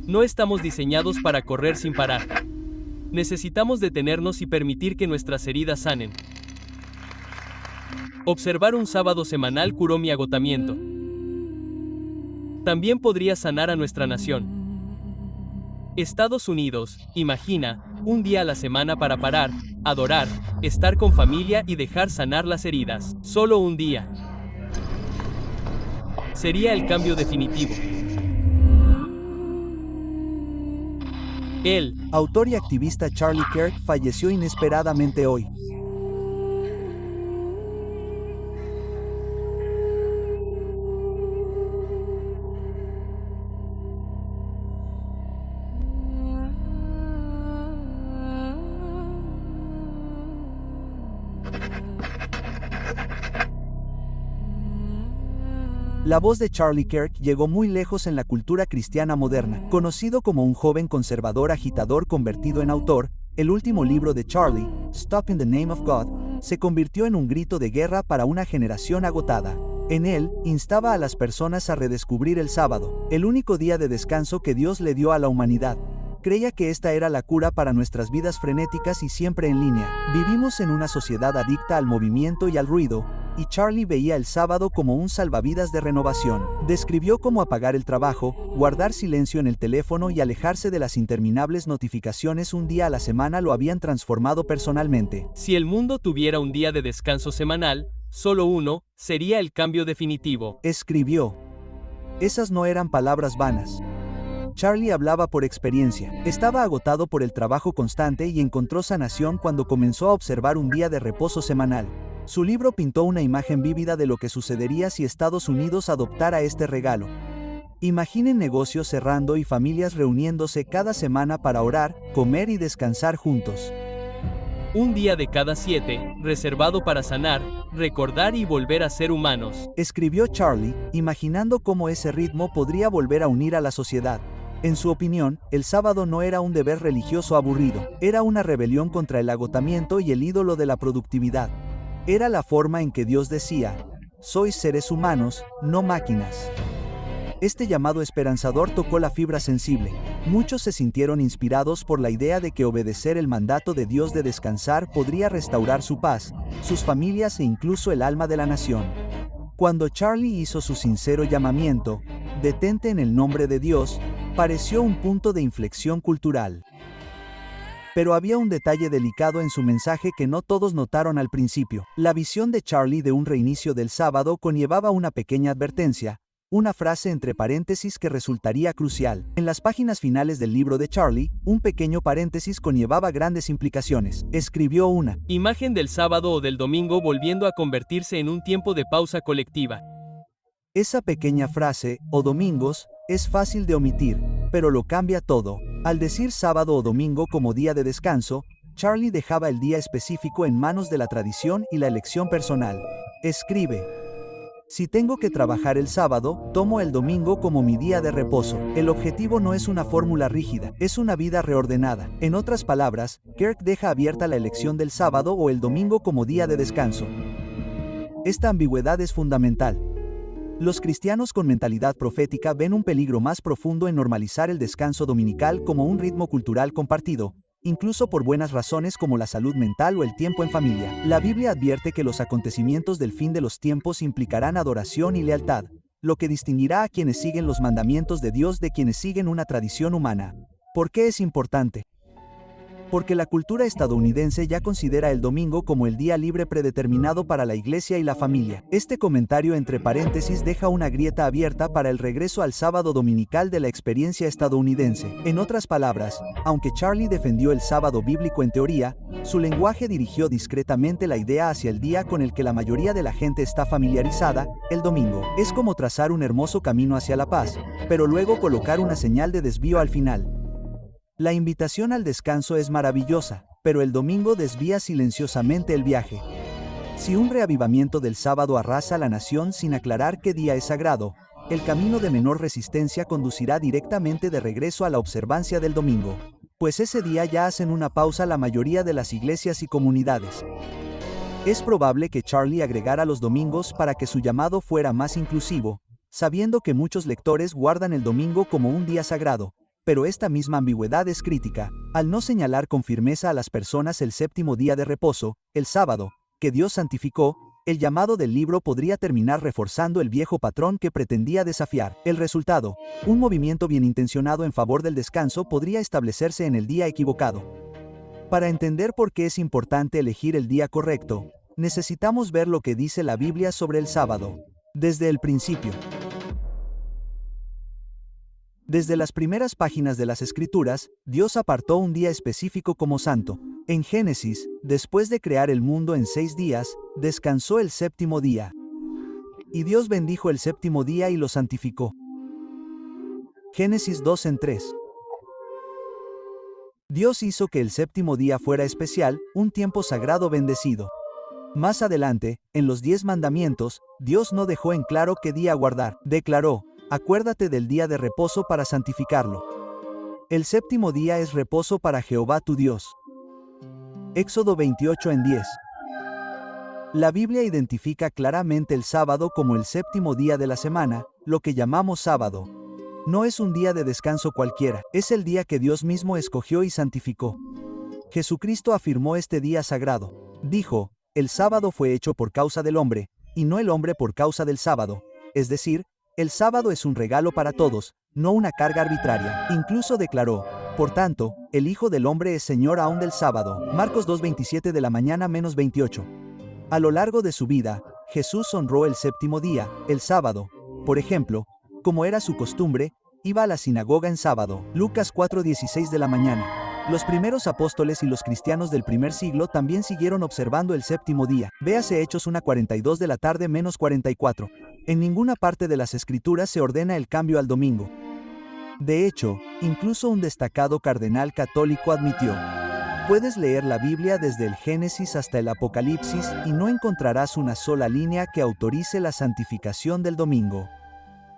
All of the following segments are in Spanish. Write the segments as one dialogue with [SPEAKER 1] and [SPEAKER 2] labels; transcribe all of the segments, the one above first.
[SPEAKER 1] No estamos diseñados para correr sin parar. Necesitamos detenernos y permitir que nuestras heridas sanen. Observar un sábado semanal curó mi agotamiento. También podría sanar a nuestra nación. Estados Unidos, imagina, un día a la semana para parar, adorar, estar con familia y dejar sanar las heridas. Solo un día. Sería el cambio definitivo. El
[SPEAKER 2] autor y activista Charlie Kirk falleció inesperadamente hoy. La voz de Charlie Kirk llegó muy lejos en la cultura cristiana moderna. Conocido como un joven conservador agitador convertido en autor, el último libro de Charlie, Stop in the Name of God, se convirtió en un grito de guerra para una generación agotada. En él, instaba a las personas a redescubrir el sábado, el único día de descanso que Dios le dio a la humanidad. Creía que esta era la cura para nuestras vidas frenéticas y siempre en línea. Vivimos en una sociedad adicta al movimiento y al ruido, y Charlie veía el sábado como un salvavidas de renovación. Describió cómo apagar el trabajo, guardar silencio en el teléfono y alejarse de las interminables notificaciones un día a la semana lo habían transformado personalmente.
[SPEAKER 1] Si el mundo tuviera un día de descanso semanal, solo uno, sería el cambio definitivo.
[SPEAKER 2] Escribió. Esas no eran palabras vanas. Charlie hablaba por experiencia. Estaba agotado por el trabajo constante y encontró sanación cuando comenzó a observar un día de reposo semanal. Su libro pintó una imagen vívida de lo que sucedería si Estados Unidos adoptara este regalo. Imaginen negocios cerrando y familias reuniéndose cada semana para orar, comer y descansar juntos.
[SPEAKER 1] Un día de cada 7, reservado para sanar, recordar y volver a ser humanos.
[SPEAKER 2] Escribió Charlie, imaginando cómo ese ritmo podría volver a unir a la sociedad. En su opinión, el sábado no era un deber religioso aburrido, era una rebelión contra el agotamiento y el ídolo de la productividad. Era la forma en que Dios decía, sois seres humanos, no máquinas. Este llamado esperanzador tocó la fibra sensible. Muchos se sintieron inspirados por la idea de que obedecer el mandato de Dios de descansar podría restaurar su paz, sus familias e incluso el alma de la nación. Cuando Charlie hizo su sincero llamamiento, detente en el nombre de Dios, pareció un punto de inflexión cultural. Pero había un detalle delicado en su mensaje que no todos notaron al principio. La visión de Charlie de un reinicio del sábado conllevaba una pequeña advertencia, una frase entre paréntesis que resultaría crucial. En las páginas finales del libro de Charlie, un pequeño paréntesis conllevaba grandes implicaciones. Escribió una
[SPEAKER 1] imagen del sábado o del domingo volviendo a convertirse en un tiempo de pausa colectiva.
[SPEAKER 2] Esa pequeña frase, o domingos, es fácil de omitir, pero lo cambia todo. Al decir sábado o domingo como día de descanso, Charlie dejaba el día específico en manos de la tradición y la elección personal. Escribe. Si tengo que trabajar el sábado, tomo el domingo como mi día de reposo. El objetivo no es una fórmula rígida, es una vida reordenada. En otras palabras, Kirk deja abierta la elección del sábado o el domingo como día de descanso. Esta ambigüedad es fundamental. Los cristianos con mentalidad profética ven un peligro más profundo en normalizar el descanso dominical como un ritmo cultural compartido, incluso por buenas razones como la salud mental o el tiempo en familia. La Biblia advierte que los acontecimientos del fin de los tiempos implicarán adoración y lealtad, lo que distinguirá a quienes siguen los mandamientos de Dios de quienes siguen una tradición humana. ¿Por qué es importante? Porque la cultura estadounidense ya considera el domingo como el día libre predeterminado para la iglesia y la familia. Este comentario entre paréntesis deja una grieta abierta para el regreso al sábado dominical de la experiencia estadounidense. En otras palabras, aunque Charlie defendió el sábado bíblico en teoría, su lenguaje dirigió discretamente la idea hacia el día con el que la mayoría de la gente está familiarizada, el domingo. Es como trazar un hermoso camino hacia la paz, pero luego colocar una señal de desvío al final. La invitación al descanso es maravillosa, pero el domingo desvía silenciosamente el viaje. Si un reavivamiento del sábado arrasa la nación sin aclarar qué día es sagrado, el camino de menor resistencia conducirá directamente de regreso a la observancia del domingo, pues ese día ya hacen una pausa la mayoría de las iglesias y comunidades. Es probable que Charlie agregara los domingos para que su llamado fuera más inclusivo, sabiendo que muchos lectores guardan el domingo como un día sagrado, pero esta misma ambigüedad es crítica, al no señalar con firmeza a las personas el séptimo día de reposo, el sábado, que Dios santificó. El llamado del libro podría terminar reforzando el viejo patrón que pretendía desafiar. El resultado, un movimiento bien intencionado en favor del descanso podría establecerse en el día equivocado. Para entender por qué es importante elegir el día correcto, necesitamos ver lo que dice la Biblia sobre el sábado. Desde el principio. Desde las primeras páginas de las Escrituras, Dios apartó un día específico como santo. En Génesis, después de crear el mundo en 6 días, descansó el séptimo día. Y Dios bendijo el séptimo día y lo santificó. Génesis 2:3. Dios hizo que el séptimo día fuera especial, un tiempo sagrado bendecido. Más adelante, en los 10 mandamientos, Dios no dejó en claro qué día guardar. Declaró: acuérdate del día de reposo para santificarlo. El séptimo día es reposo para Jehová tu Dios. Éxodo 28:10. La Biblia identifica claramente el sábado como el séptimo día de la semana, lo que llamamos sábado. No es un día de descanso cualquiera, es el día que Dios mismo escogió y santificó. Jesucristo afirmó este día sagrado. Dijo: el sábado fue hecho por causa del hombre, y no el hombre por causa del sábado. Es decir, el sábado es un regalo para todos, no una carga arbitraria. Incluso declaró: por tanto, el Hijo del Hombre es Señor aún del sábado. Marcos 2:27 de la mañana menos 28. A lo largo de su vida, Jesús honró el séptimo día, el sábado. Por ejemplo, como era su costumbre, iba a la sinagoga en sábado. Lucas 4:16 de la mañana. Los primeros apóstoles y los cristianos del primer siglo también siguieron observando el séptimo día. Véase Hechos 1:42 de la tarde menos 44. En ninguna parte de las Escrituras se ordena el cambio al domingo. De hecho, incluso un destacado cardenal católico admitió: puedes leer la Biblia desde el Génesis hasta el Apocalipsis y no encontrarás una sola línea que autorice la santificación del domingo.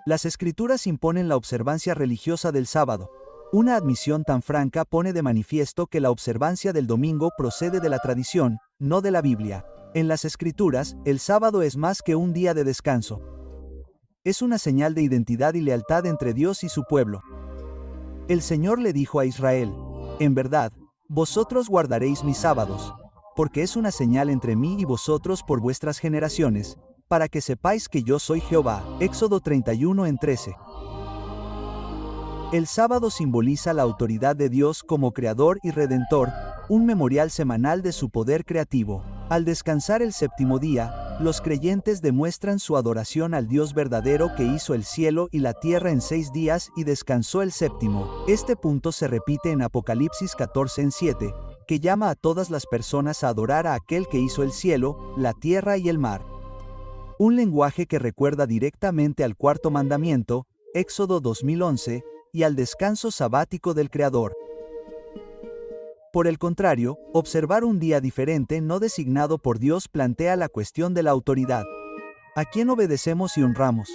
[SPEAKER 2] Las Escrituras imponen la observancia religiosa del sábado. Una admisión tan franca pone de manifiesto que la observancia del domingo procede de la tradición, no de la Biblia. En las Escrituras, el sábado es más que un día de descanso. Es una señal de identidad y lealtad entre Dios y su pueblo. El Señor le dijo a Israel: en verdad, vosotros guardaréis mis sábados, porque es una señal entre mí y vosotros por vuestras generaciones, para que sepáis que yo soy Jehová. Éxodo 31:13. El sábado simboliza la autoridad de Dios como creador y redentor, un memorial semanal de su poder creativo. Al descansar el séptimo día, los creyentes demuestran su adoración al Dios verdadero que hizo el cielo y la tierra en 6 días y descansó el séptimo. Este punto se repite en Apocalipsis 14:7, que llama a todas las personas a adorar a aquel que hizo el cielo, la tierra y el mar. Un lenguaje que recuerda directamente al cuarto mandamiento, Éxodo 2011, y al descanso sabático del Creador. Por el contrario, observar un día diferente no designado por Dios plantea la cuestión de la autoridad. ¿A quién obedecemos y honramos?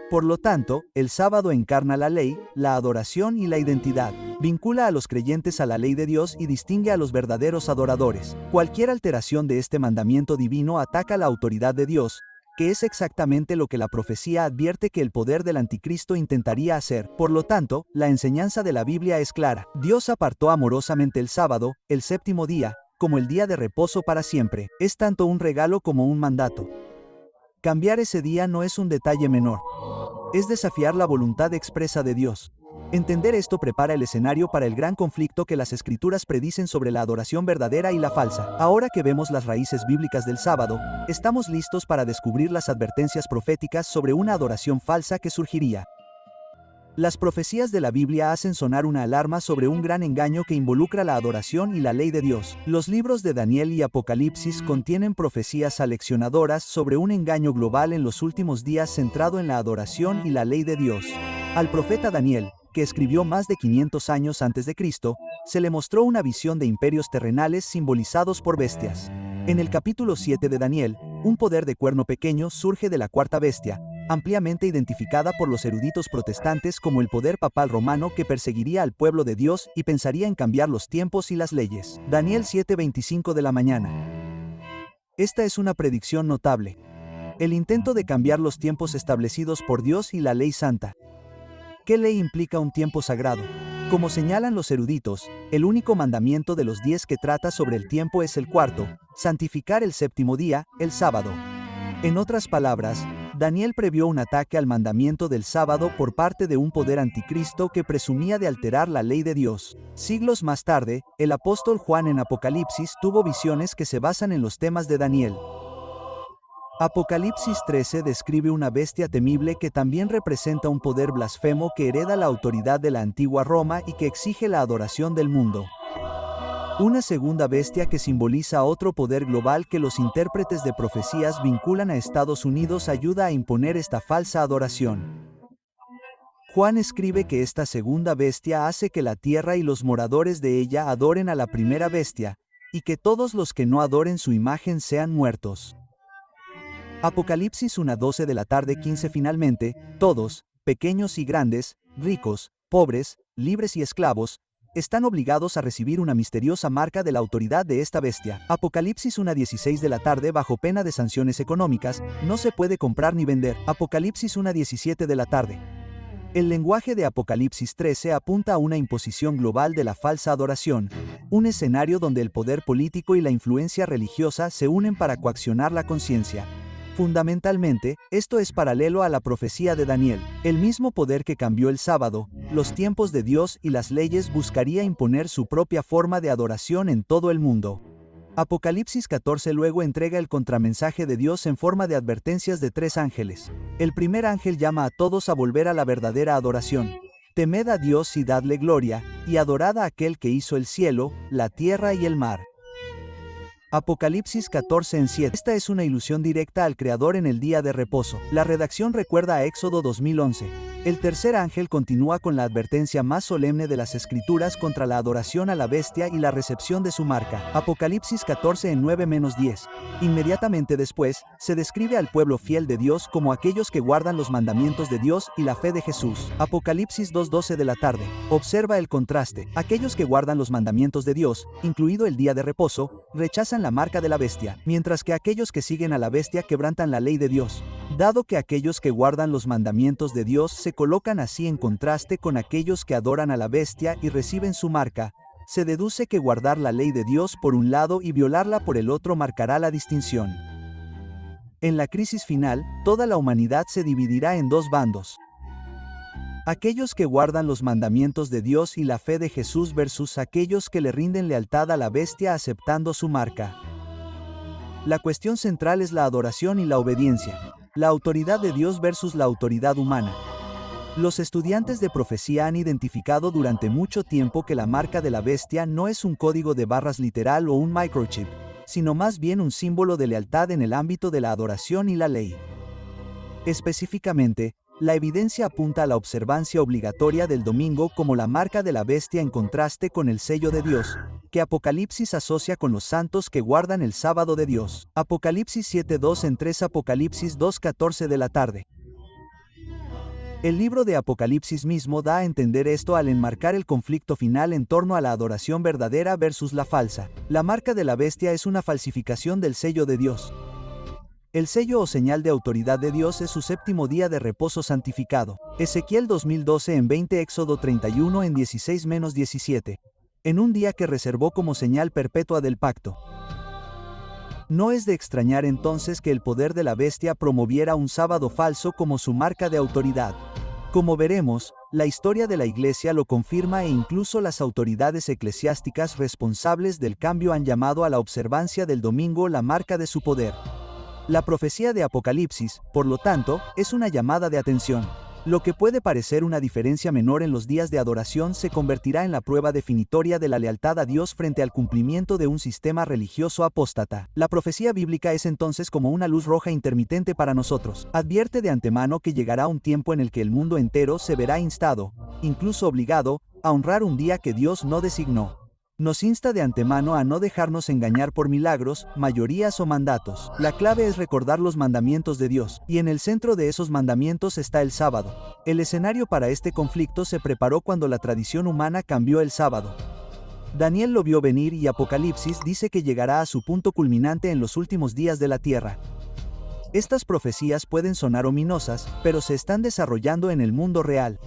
[SPEAKER 2] Por lo tanto, el sábado encarna la ley, la adoración y la identidad. Vincula a los creyentes a la ley de Dios y distingue a los verdaderos adoradores. Cualquier alteración de este mandamiento divino ataca la autoridad de Dios, que es exactamente lo que la profecía advierte que el poder del anticristo intentaría hacer. Por lo tanto, la enseñanza de la Biblia es clara. Dios apartó amorosamente el sábado, el séptimo día, como el día de reposo para siempre. Es tanto un regalo como un mandato. Cambiar ese día no es un detalle menor. Es desafiar la voluntad expresa de Dios. Entender esto prepara el escenario para el gran conflicto que las Escrituras predicen sobre la adoración verdadera y la falsa. Ahora que vemos las raíces bíblicas del sábado, estamos listos para descubrir las advertencias proféticas sobre una adoración falsa que surgiría. Las profecías de la Biblia hacen sonar una alarma sobre un gran engaño que involucra la adoración y la ley de Dios. Los libros de Daniel y Apocalipsis contienen profecías aleccionadoras sobre un engaño global en los últimos días centrado en la adoración y la ley de Dios. Al profeta Daniel, que escribió más de 500 años antes de Cristo, se le mostró una visión de imperios terrenales simbolizados por bestias. En el capítulo 7 de Daniel, un poder de cuerno pequeño surge de la cuarta bestia, ampliamente identificada por los eruditos protestantes como el poder papal romano que perseguiría al pueblo de Dios y pensaría en cambiar los tiempos y las leyes. Daniel 7:25 de la mañana. Esta es una predicción notable. El intento de cambiar los tiempos establecidos por Dios y la ley santa. ¿Qué ley implica un tiempo sagrado? Como señalan los eruditos, el único mandamiento de los 10 que trata sobre el tiempo es el cuarto, santificar el séptimo día, el sábado. En otras palabras, Daniel previó un ataque al mandamiento del sábado por parte de un poder anticristo que presumía de alterar la ley de Dios. Siglos más tarde, el apóstol Juan en Apocalipsis tuvo visiones que se basan en los temas de Daniel. Apocalipsis 13 describe una bestia temible que también representa un poder blasfemo que hereda la autoridad de la antigua Roma y que exige la adoración del mundo. Una segunda bestia que simboliza otro poder global que los intérpretes de profecías vinculan a Estados Unidos ayuda a imponer esta falsa adoración. Juan escribe que esta segunda bestia hace que la tierra y los moradores de ella adoren a la primera bestia, y que todos los que no adoren su imagen sean muertos. Apocalipsis 1:12 de la tarde 15. Finalmente, todos, pequeños y grandes, ricos, pobres, libres y esclavos, están obligados a recibir una misteriosa marca de la autoridad de esta bestia. Apocalipsis 1:16 de la tarde bajo pena de sanciones económicas, no se puede comprar ni vender. Apocalipsis 1:17 de la tarde. El lenguaje de Apocalipsis 13 apunta a una imposición global de la falsa adoración, un escenario donde el poder político y la influencia religiosa se unen para coaccionar la conciencia. Fundamentalmente, esto es paralelo a la profecía de Daniel. El mismo poder que cambió el sábado, los tiempos de Dios y las leyes buscaría imponer su propia forma de adoración en todo el mundo. Apocalipsis 14 luego entrega el contramensaje de Dios en forma de advertencias de 3 ángeles. El primer ángel llama a todos a volver a la verdadera adoración. Temed a Dios y dadle gloria, y adorad a aquel que hizo el cielo, la tierra y el mar. Apocalipsis 14:7. Esta es una ilusión directa al Creador en el día de reposo. La redacción recuerda a Éxodo 2011. El tercer ángel continúa con la advertencia más solemne de las Escrituras contra la adoración a la bestia y la recepción de su marca. Apocalipsis 14 en 9-10. Inmediatamente después, se describe al pueblo fiel de Dios como aquellos que guardan los mandamientos de Dios y la fe de Jesús. Apocalipsis 2:12 de la tarde. Observa el contraste. Aquellos que guardan los mandamientos de Dios, incluido el día de reposo, rechazan la marca de la bestia, mientras que aquellos que siguen a la bestia quebrantan la ley de Dios. Dado que aquellos que guardan los mandamientos de Dios se colocan así en contraste con aquellos que adoran a la bestia y reciben su marca, se deduce que guardar la ley de Dios por un lado y violarla por el otro marcará la distinción. En la crisis final, toda la humanidad se dividirá en 2 bandos. Aquellos que guardan los mandamientos de Dios y la fe de Jesús versus aquellos que le rinden lealtad a la bestia aceptando su marca. La cuestión central es la adoración y la obediencia. La autoridad de Dios versus la autoridad humana. Los estudiantes de profecía han identificado durante mucho tiempo que la marca de la bestia no es un código de barras literal o un microchip, sino más bien un símbolo de lealtad en el ámbito de la adoración y la ley. Específicamente, la evidencia apunta a la observancia obligatoria del domingo como la marca de la bestia en contraste con el sello de Dios, que Apocalipsis asocia con los santos que guardan el sábado de Dios. Apocalipsis 7:2 en 3. Apocalipsis 2:14 de la tarde. El libro de Apocalipsis mismo da a entender esto al enmarcar el conflicto final en torno a la adoración verdadera versus la falsa. La marca de la bestia es una falsificación del sello de Dios. El sello o señal de autoridad de Dios es su séptimo día de reposo santificado. Ezequiel 2012 en 20. Éxodo 31 en 16-17. En un día que reservó como señal perpetua del pacto. No es de extrañar entonces que el poder de la bestia promoviera un sábado falso como su marca de autoridad. Como veremos, la historia de la Iglesia lo confirma e incluso las autoridades eclesiásticas responsables del cambio han llamado a la observancia del domingo la marca de su poder. La profecía de Apocalipsis, por lo tanto, es una llamada de atención. Lo que puede parecer una diferencia menor en los días de adoración se convertirá en la prueba definitoria de la lealtad a Dios frente al cumplimiento de un sistema religioso apóstata. La profecía bíblica es entonces como una luz roja intermitente para nosotros. Advierte de antemano que llegará un tiempo en el que el mundo entero se verá instado, incluso obligado, a honrar un día que Dios no designó. Nos insta de antemano a no dejarnos engañar por milagros, mayorías o mandatos. La clave es recordar los mandamientos de Dios, y en el centro de esos mandamientos está el sábado. El escenario para este conflicto se preparó cuando la tradición humana cambió el sábado. Daniel lo vio venir y Apocalipsis dice que llegará a su punto culminante en los últimos días de la tierra. Estas profecías pueden sonar ominosas, pero se están desarrollando en el mundo real.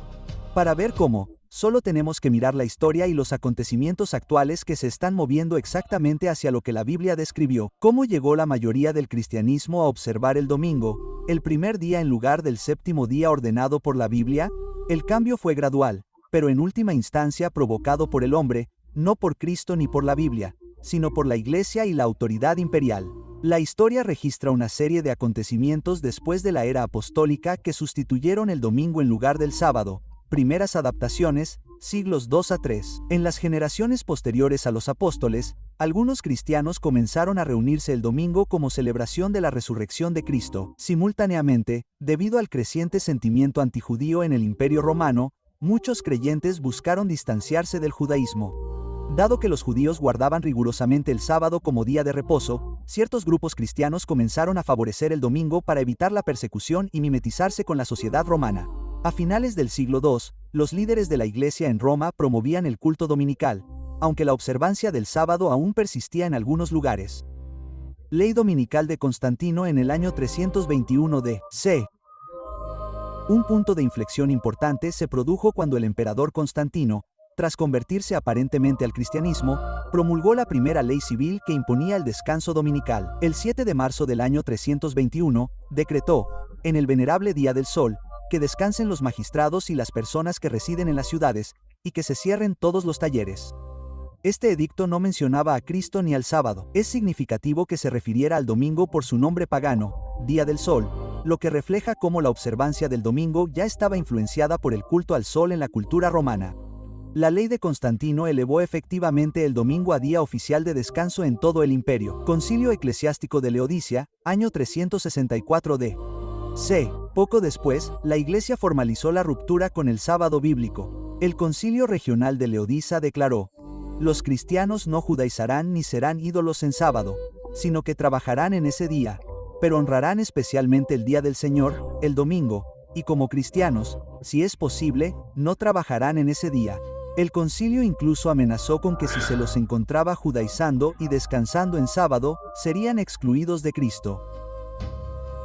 [SPEAKER 2] Para ver cómo, solo tenemos que mirar la historia y los acontecimientos actuales que se están moviendo exactamente hacia lo que la Biblia describió. ¿Cómo llegó la mayoría del cristianismo a observar el domingo, el primer día en lugar del séptimo día ordenado por la Biblia? El cambio fue gradual, pero en última instancia provocado por el hombre, no por Cristo ni por la Biblia, sino por la Iglesia y la autoridad imperial. La historia registra una serie de acontecimientos después de la era apostólica que sustituyeron el domingo en lugar del sábado. Primeras adaptaciones, siglos 2 a 3. En las generaciones posteriores a los apóstoles, algunos cristianos comenzaron a reunirse el domingo como celebración de la resurrección de Cristo. Simultáneamente, debido al creciente sentimiento antijudío en el Imperio Romano, muchos creyentes buscaron distanciarse del judaísmo. Dado que los judíos guardaban rigurosamente el sábado como día de reposo, ciertos grupos cristianos comenzaron a favorecer el domingo para evitar la persecución y mimetizarse con la sociedad romana. A finales del siglo II, los líderes de la Iglesia en Roma promovían el culto dominical, aunque la observancia del sábado aún persistía en algunos lugares. Ley dominical de Constantino en el año 321 d.C. Un punto de inflexión importante se produjo cuando el emperador Constantino, tras convertirse aparentemente al cristianismo, promulgó la primera ley civil que imponía el descanso dominical. El 7 de marzo del año 321, decretó, en el venerable Día del Sol, que descansen los magistrados y las personas que residen en las ciudades, y que se cierren todos los talleres. Este edicto no mencionaba a Cristo ni al sábado. Es significativo que se refiriera al domingo por su nombre pagano, Día del Sol, lo que refleja cómo la observancia del domingo ya estaba influenciada por el culto al sol en la cultura romana. La ley de Constantino elevó efectivamente el domingo a día oficial de descanso en todo el imperio. Concilio Eclesiástico de Laodicea, año 364 d.C. Poco después, la Iglesia formalizó la ruptura con el sábado bíblico. El Concilio Regional de Laodicea declaró: los cristianos no judaizarán ni serán ídolos en sábado, sino que trabajarán en ese día, pero honrarán especialmente el día del Señor, el domingo, y como cristianos, si es posible, no trabajarán en ese día. El concilio incluso amenazó con que si se los encontraba judaizando y descansando en sábado, serían excluidos de Cristo.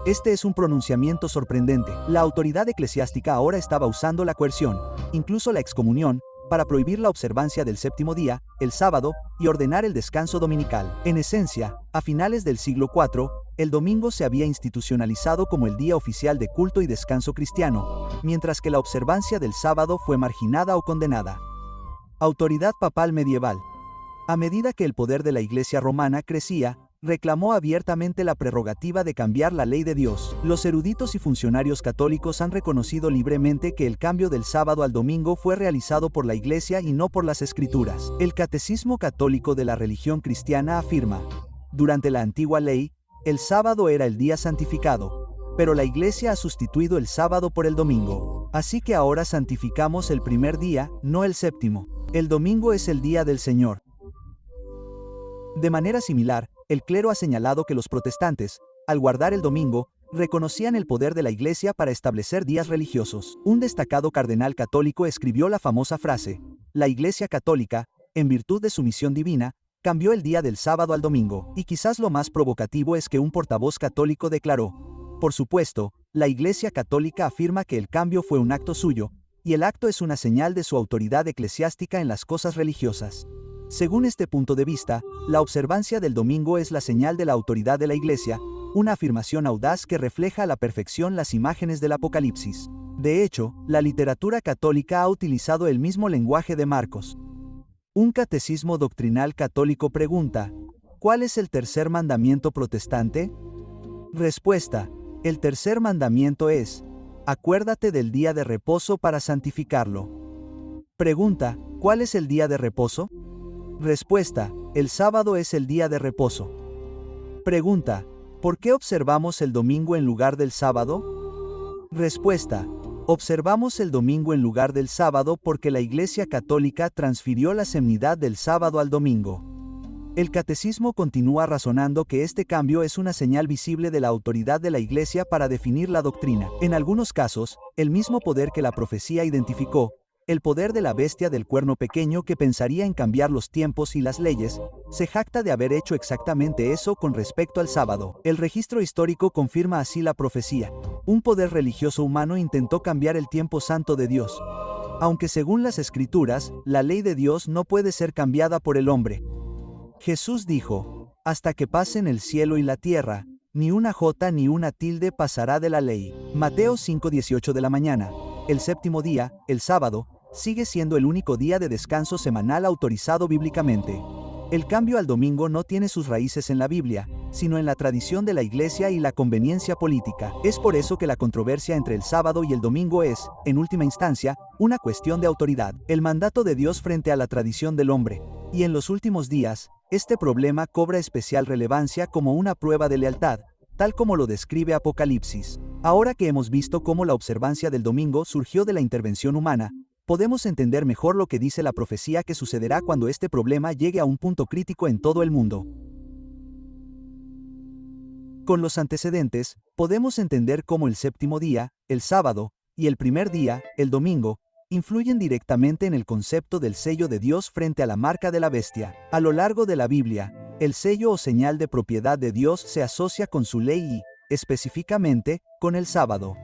[SPEAKER 2] Este es un pronunciamiento sorprendente. La autoridad eclesiástica ahora estaba usando la coerción, incluso la excomunión, para prohibir la observancia del séptimo día, el sábado, y ordenar el descanso dominical. En esencia, a finales del siglo IV, el domingo se había institucionalizado como el día oficial de culto y descanso cristiano, mientras que la observancia del sábado fue marginada o condenada. Autoridad papal medieval. A medida que el poder de la Iglesia romana crecía, reclamó abiertamente la prerrogativa de cambiar la ley de Dios. Los eruditos y funcionarios católicos han reconocido libremente que el cambio del sábado al domingo fue realizado por la Iglesia y no por las Escrituras. El Catecismo Católico de la religión cristiana afirma: durante la antigua ley, el sábado era el día santificado, pero la Iglesia ha sustituido el sábado por el domingo. Así que ahora santificamos el primer día, no el séptimo. El domingo es el día del Señor. De manera similar, el clero ha señalado que los protestantes, al guardar el domingo, reconocían el poder de la Iglesia para establecer días religiosos. Un destacado cardenal católico escribió la famosa frase: la Iglesia católica, en virtud de su misión divina, cambió el día del sábado al domingo. Y quizás lo más provocativo es que un portavoz católico declaró: por supuesto, la Iglesia católica afirma que el cambio fue un acto suyo, y el acto es una señal de su autoridad eclesiástica en las cosas religiosas. Según este punto de vista, la observancia del domingo es la señal de la autoridad de la Iglesia, una afirmación audaz que refleja a la perfección las imágenes del Apocalipsis. De hecho, la literatura católica ha utilizado el mismo lenguaje de Marcos. Un catecismo doctrinal católico pregunta: ¿cuál es el tercer mandamiento protestante? Respuesta: el tercer mandamiento es: acuérdate del día de reposo para santificarlo. Pregunta: ¿cuál es el día de reposo? Respuesta: el sábado es el día de reposo. Pregunta: ¿por qué observamos el domingo en lugar del sábado? Respuesta: observamos el domingo en lugar del sábado porque la Iglesia Católica transfirió la solemnidad del sábado al domingo. El catecismo continúa razonando que este cambio es una señal visible de la autoridad de la Iglesia para definir la doctrina. En algunos casos, el mismo poder que la profecía identificó, el poder de la bestia del cuerno pequeño que pensaría en cambiar los tiempos y las leyes, se jacta de haber hecho exactamente eso con respecto al sábado. El registro histórico confirma así la profecía. Un poder religioso humano intentó cambiar el tiempo santo de Dios. Aunque según las Escrituras, la ley de Dios no puede ser cambiada por el hombre. Jesús dijo, hasta que pasen el cielo y la tierra, ni una jota ni una tilde pasará de la ley. Mateo 5:18 de la mañana. El séptimo día, el sábado, sigue siendo el único día de descanso semanal autorizado bíblicamente. El cambio al domingo no tiene sus raíces en la Biblia, sino en la tradición de la Iglesia y la conveniencia política. Es por eso que la controversia entre el sábado y el domingo es, en última instancia, una cuestión de autoridad, el mandato de Dios frente a la tradición del hombre. Y en los últimos días, este problema cobra especial relevancia como una prueba de lealtad, tal como lo describe Apocalipsis. Ahora que hemos visto cómo la observancia del domingo surgió de la intervención humana, podemos entender mejor lo que dice la profecía que sucederá cuando este problema llegue a un punto crítico en todo el mundo. Con los antecedentes, podemos entender cómo el séptimo día, el sábado, y el primer día, el domingo, influyen directamente en el concepto del sello de Dios frente a la marca de la bestia. A lo largo de la Biblia, el sello o señal de propiedad de Dios se asocia con su ley y, específicamente, con el sábado.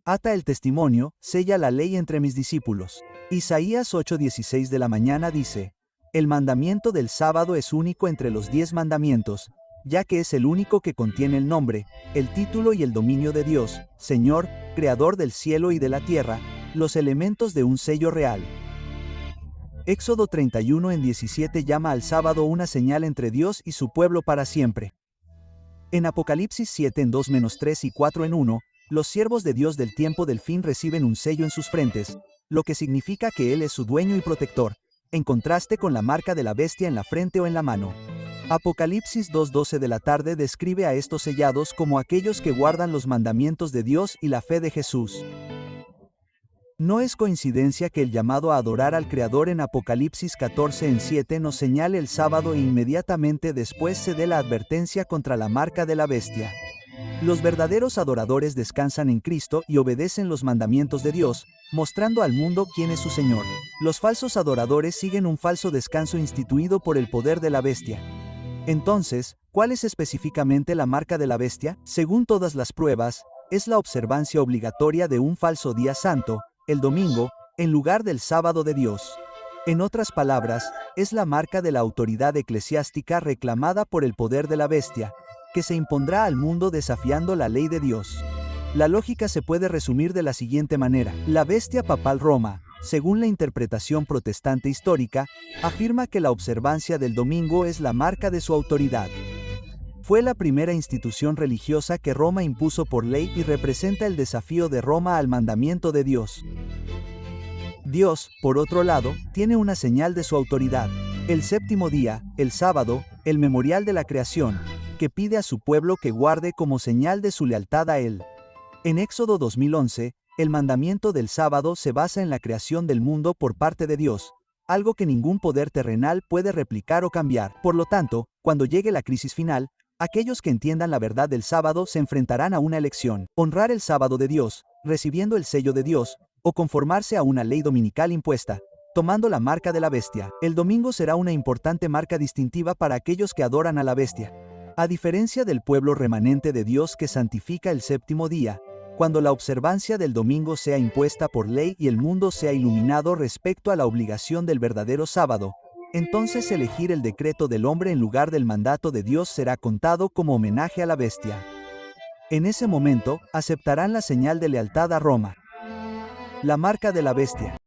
[SPEAKER 2] Ata el testimonio, sella la ley entre mis discípulos. Isaías 8:16 de la mañana dice, el mandamiento del sábado es único entre los 10 mandamientos, ya que es el único que contiene el nombre, el título y el dominio de Dios, Señor, Creador del cielo y de la tierra, los elementos de un sello real. Éxodo 31:17 llama al sábado una señal entre Dios y su pueblo para siempre. En Apocalipsis 7:2-3 y 4:1, los siervos de Dios del tiempo del fin reciben un sello en sus frentes, lo que significa que Él es su dueño y protector, en contraste con la marca de la bestia en la frente o en la mano. Apocalipsis 2:12 de la tarde describe a estos sellados como aquellos que guardan los mandamientos de Dios y la fe de Jesús. No es coincidencia que el llamado a adorar al Creador en Apocalipsis 14:7 nos señale el sábado e inmediatamente después se dé la advertencia contra la marca de la bestia. Los verdaderos adoradores descansan en Cristo y obedecen los mandamientos de Dios, mostrando al mundo quién es su Señor. Los falsos adoradores siguen un falso descanso instituido por el poder de la bestia. Entonces, ¿cuál es específicamente la marca de la bestia? Según todas las pruebas, es la observancia obligatoria de un falso día santo, el domingo, en lugar del sábado de Dios. En otras palabras, es la marca de la autoridad eclesiástica reclamada por el poder de la bestia, que se impondrá al mundo desafiando la ley de Dios. La lógica se puede resumir de la siguiente manera. La bestia papal Roma, según la interpretación protestante histórica, afirma que la observancia del domingo es la marca de su autoridad. Fue la primera institución religiosa que Roma impuso por ley y representa el desafío de Roma al mandamiento de Dios. Dios, por otro lado, tiene una señal de su autoridad. El séptimo día, el sábado, el memorial de la creación, que pide a su pueblo que guarde como señal de su lealtad a Él. En Éxodo 2011, el mandamiento del sábado se basa en la creación del mundo por parte de Dios, algo que ningún poder terrenal puede replicar o cambiar. Por lo tanto, cuando llegue la crisis final, aquellos que entiendan la verdad del sábado se enfrentarán a una elección: honrar el sábado de Dios, recibiendo el sello de Dios, o conformarse a una ley dominical impuesta, tomando la marca de la bestia. El domingo será una importante marca distintiva para aquellos que adoran a la bestia. A diferencia del pueblo remanente de Dios que santifica el séptimo día, cuando la observancia del domingo sea impuesta por ley y el mundo sea iluminado respecto a la obligación del verdadero sábado, entonces elegir el decreto del hombre en lugar del mandato de Dios será contado como homenaje a la bestia. En ese momento, aceptarán la señal de lealtad a Roma. La marca de la bestia.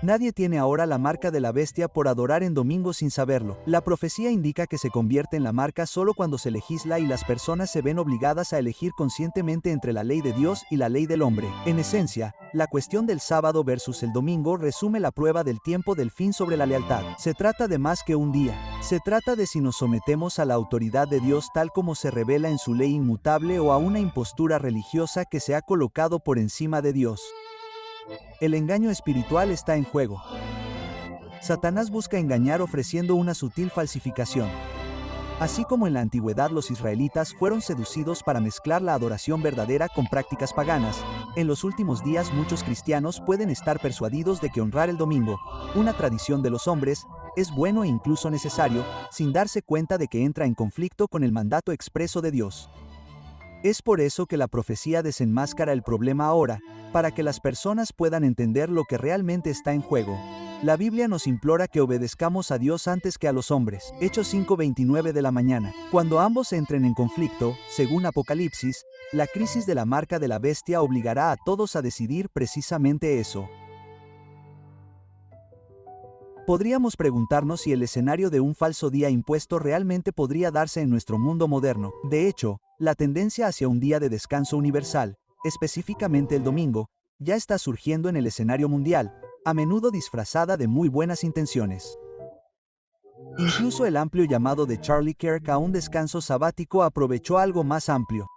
[SPEAKER 2] Nadie tiene ahora la marca de la bestia por adorar en domingo sin saberlo. La profecía indica que se convierte en la marca solo cuando se legisla y las personas se ven obligadas a elegir conscientemente entre la ley de Dios y la ley del hombre. En esencia, la cuestión del sábado versus el domingo resume la prueba del tiempo del fin sobre la lealtad. Se trata de más que un día. Se trata de si nos sometemos a la autoridad de Dios tal como se revela en su ley inmutable o a una impostura religiosa que se ha colocado por encima de Dios. El engaño espiritual está en juego. Satanás busca engañar ofreciendo una sutil falsificación. Así como en la antigüedad los israelitas fueron seducidos para mezclar la adoración verdadera con prácticas paganas, en los últimos días muchos cristianos pueden estar persuadidos de que honrar el domingo, una tradición de los hombres, es bueno e incluso necesario, sin darse cuenta de que entra en conflicto con el mandato expreso de Dios. Es por eso que la profecía desenmáscara el problema ahora, para que las personas puedan entender lo que realmente está en juego. La Biblia nos implora que obedezcamos a Dios antes que a los hombres. Hechos 5:29 de la mañana. Cuando ambos entren en conflicto, según Apocalipsis, la crisis de la marca de la bestia obligará a todos a decidir precisamente eso. Podríamos preguntarnos si el escenario de un falso día impuesto realmente podría darse en nuestro mundo moderno. De hecho, la tendencia hacia un día de descanso universal, específicamente el domingo, ya está surgiendo en el escenario mundial, a menudo disfrazada de muy buenas intenciones. Incluso el amplio llamado de Charlie Kirk a un descanso sabático aprovechó algo más amplio.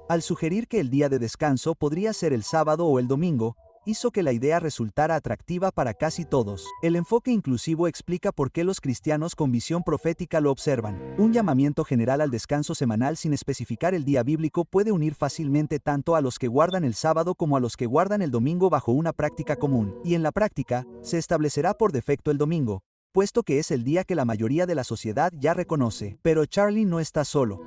[SPEAKER 2] Al sugerir que el día de descanso podría ser el sábado o el domingo, hizo que la idea resultara atractiva para casi todos. El enfoque inclusivo explica por qué los cristianos con visión profética lo observan. Un llamamiento general al descanso semanal sin especificar el día bíblico puede unir fácilmente tanto a los que guardan el sábado como a los que guardan el domingo bajo una práctica común. Y en la práctica, se establecerá por defecto el domingo, puesto que es el día que la mayoría de la sociedad ya reconoce. Pero Charlie no está solo.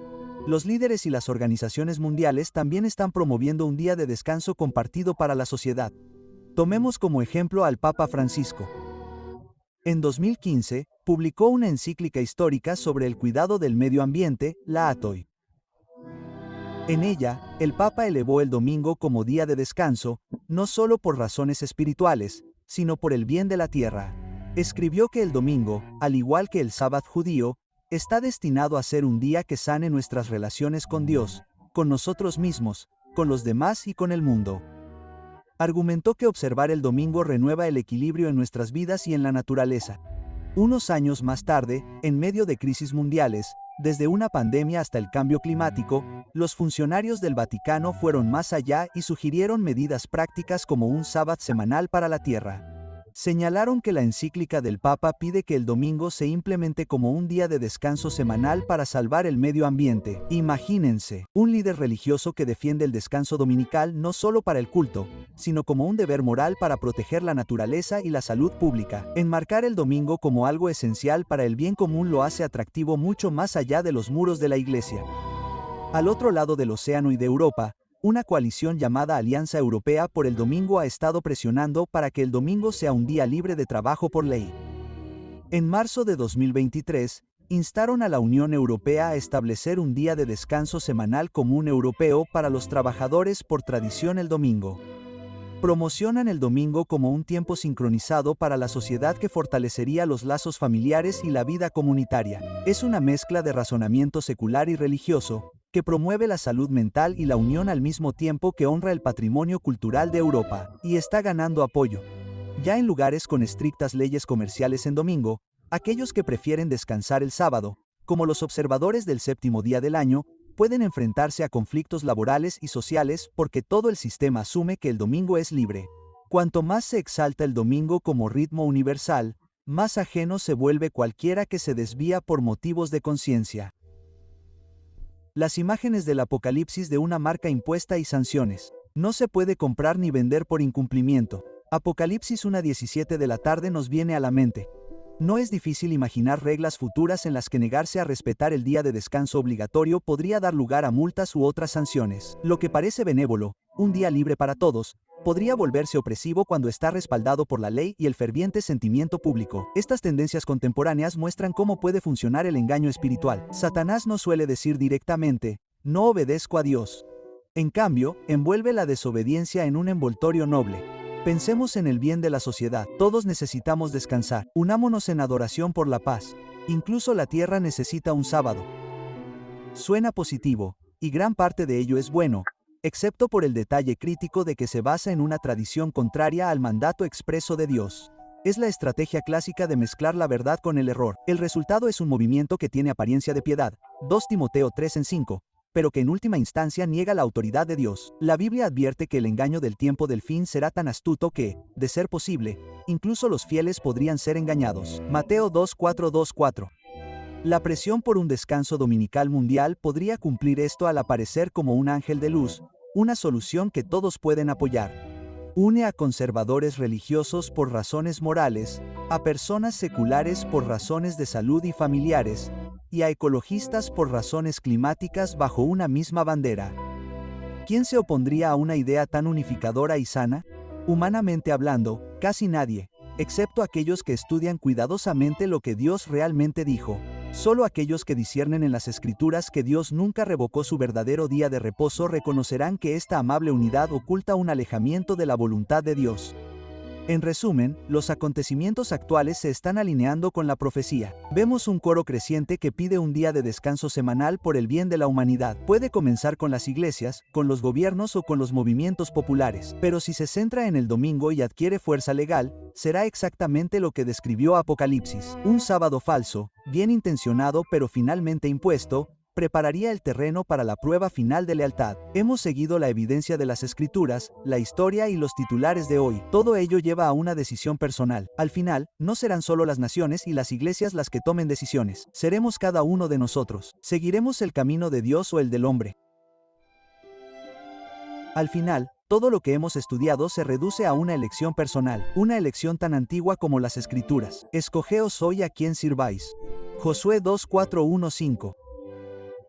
[SPEAKER 2] Los líderes y las organizaciones mundiales también están promoviendo un día de descanso compartido para la sociedad. Tomemos como ejemplo al Papa Francisco. En 2015, publicó una encíclica histórica sobre el cuidado del medio ambiente, Laudato Si'. En ella, el Papa elevó el domingo como día de descanso, no solo por razones espirituales, sino por el bien de la tierra. Escribió que el domingo, al igual que el sábado judío, está destinado a ser un día que sane nuestras relaciones con Dios, con nosotros mismos, con los demás y con el mundo. Argumentó que observar el domingo renueva el equilibrio en nuestras vidas y en la naturaleza. Unos años más tarde, en medio de crisis mundiales, desde una pandemia hasta el cambio climático, los funcionarios del Vaticano fueron más allá y sugirieron medidas prácticas como un sábado semanal para la Tierra. Señalaron que la encíclica del Papa pide que el domingo se implemente como un día de descanso semanal para salvar el medio ambiente. Imagínense, un líder religioso que defiende el descanso dominical no solo para el culto, sino como un deber moral para proteger la naturaleza y la salud pública. Enmarcar el domingo como algo esencial para el bien común lo hace atractivo mucho más allá de los muros de la iglesia. Al otro lado del océano y de Europa, una coalición llamada Alianza Europea por el Domingo ha estado presionando para que el domingo sea un día libre de trabajo por ley. En marzo de 2023, instaron a la Unión Europea a establecer un día de descanso semanal común europeo para los trabajadores por tradición el domingo. Promocionan el domingo como un tiempo sincronizado para la sociedad que fortalecería los lazos familiares y la vida comunitaria. Es una mezcla de razonamiento secular y religioso, que promueve la salud mental y la unión al mismo tiempo que honra el patrimonio cultural de Europa, y está ganando apoyo. Ya en lugares con estrictas leyes comerciales en domingo, aquellos que prefieren descansar el sábado, como los observadores del séptimo día del año, pueden enfrentarse a conflictos laborales y sociales porque todo el sistema asume que el domingo es libre. Cuanto más se exalta el domingo como ritmo universal, más ajeno se vuelve cualquiera que se desvía por motivos de conciencia. Las imágenes del Apocalipsis de una marca impuesta y sanciones. No se puede comprar ni vender por incumplimiento. Apocalipsis 1:17 de la tarde nos viene a la mente. No es difícil imaginar reglas futuras en las que negarse a respetar el día de descanso obligatorio podría dar lugar a multas u otras sanciones. Lo que parece benévolo, un día libre para todos, podría volverse opresivo cuando está respaldado por la ley y el ferviente sentimiento público. Estas tendencias contemporáneas muestran cómo puede funcionar el engaño espiritual. Satanás no suele decir directamente, no obedezco a Dios. En cambio, envuelve la desobediencia en un envoltorio noble. Pensemos en el bien de la sociedad. Todos necesitamos descansar. Unámonos en adoración por la paz. Incluso la tierra necesita un sábado. Suena positivo, y gran parte de ello es bueno, excepto por el detalle crítico de que se basa en una tradición contraria al mandato expreso de Dios. Es la estrategia clásica de mezclar la verdad con el error. El resultado es un movimiento que tiene apariencia de piedad, 2 Timoteo 3:5, pero que en última instancia niega la autoridad de Dios. La Biblia advierte que el engaño del tiempo del fin será tan astuto que, de ser posible, incluso los fieles podrían ser engañados. Mateo 2:4-2:4. La presión por un descanso dominical mundial podría cumplir esto al aparecer como un ángel de luz, una solución que todos pueden apoyar. Une a conservadores religiosos por razones morales, a personas seculares por razones de salud y familiares, y a ecologistas por razones climáticas bajo una misma bandera. ¿Quién se opondría a una idea tan unificadora y sana? Humanamente hablando, casi nadie, excepto aquellos que estudian cuidadosamente lo que Dios realmente dijo. Solo aquellos que disciernen en las Escrituras que Dios nunca revocó su verdadero día de reposo reconocerán que esta amable unidad oculta un alejamiento de la voluntad de Dios. En resumen, los acontecimientos actuales se están alineando con la profecía. Vemos un coro creciente que pide un día de descanso semanal por el bien de la humanidad. Puede comenzar con las iglesias, con los gobiernos o con los movimientos populares, pero si se centra en el domingo y adquiere fuerza legal, será exactamente lo que describió Apocalipsis. Un sábado falso, bien intencionado pero finalmente impuesto, prepararía el terreno para la prueba final de lealtad. Hemos seguido la evidencia de las Escrituras, la historia y los titulares de hoy. Todo ello lleva a una decisión personal. Al final, no serán solo las naciones y las iglesias las que tomen decisiones. Seremos cada uno de nosotros. ¿Seguiremos el camino de Dios o el del hombre? Al final, todo lo que hemos estudiado se reduce a una elección personal, una elección tan antigua como las Escrituras. Escogeos hoy a quién sirváis. Josué 2:4-1-5.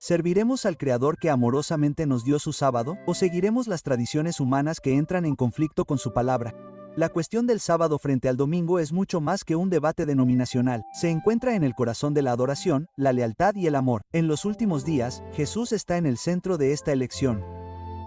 [SPEAKER 2] ¿Serviremos al Creador que amorosamente nos dio su sábado, o seguiremos las tradiciones humanas que entran en conflicto con su palabra? La cuestión del sábado frente al domingo es mucho más que un debate denominacional. Se encuentra en el corazón de la adoración, la lealtad y el amor. En los últimos días, Jesús está en el centro de esta elección.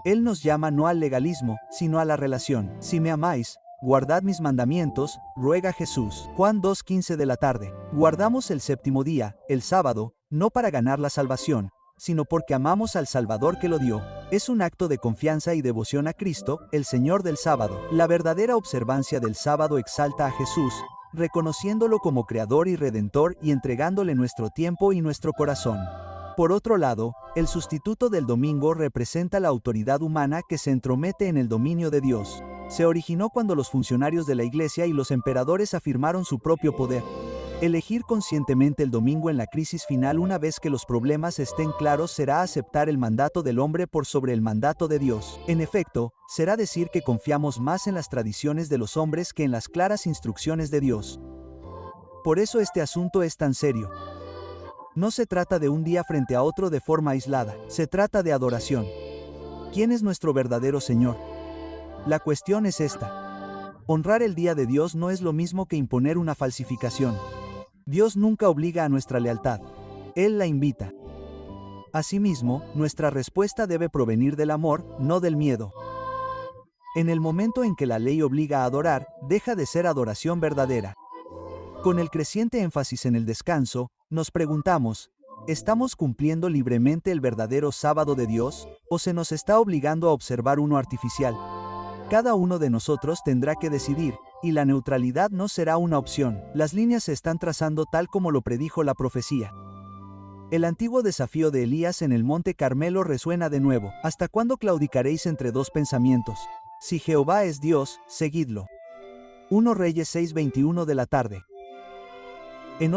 [SPEAKER 2] Él nos llama no al legalismo, sino a la relación. Si me amáis, guardad mis mandamientos, ruega Jesús. Juan 2:15 de la tarde. Guardamos el séptimo día, el sábado, no para ganar la salvación, sino porque amamos al Salvador que lo dio. Es un acto de confianza y devoción a Cristo, el Señor del sábado. La verdadera observancia del sábado exalta a Jesús, reconociéndolo como Creador y Redentor y entregándole nuestro tiempo y nuestro corazón. Por otro lado, el sustituto del domingo representa la autoridad humana que se entromete en el dominio de Dios. Se originó cuando los funcionarios de la Iglesia y los emperadores afirmaron su propio poder. Elegir conscientemente el domingo en la crisis final una vez que los problemas estén claros será aceptar el mandato del hombre por sobre el mandato de Dios. En efecto, será decir que confiamos más en las tradiciones de los hombres que en las claras instrucciones de Dios. Por eso este asunto es tan serio. No se trata de un día frente a otro de forma aislada, se trata de adoración. ¿Quién es nuestro verdadero Señor? La cuestión es esta. Honrar el día de Dios no es lo mismo que imponer una falsificación. Dios nunca obliga a nuestra lealtad. Él la invita. Asimismo, nuestra respuesta debe provenir del amor, no del miedo. En el momento en que la ley obliga a adorar, deja de ser adoración verdadera. Con el creciente énfasis en el descanso, nos preguntamos, ¿estamos cumpliendo libremente el verdadero sábado de Dios, o se nos está obligando a observar uno artificial? Cada uno de nosotros tendrá que decidir, y la neutralidad no será una opción. Las líneas se están trazando tal como lo predijo la profecía. El antiguo desafío de Elías en el monte Carmelo resuena de nuevo. ¿Hasta cuándo claudicaréis entre dos pensamientos? Si Jehová es Dios, seguidlo. 1 Reyes 6:21 de la tarde. En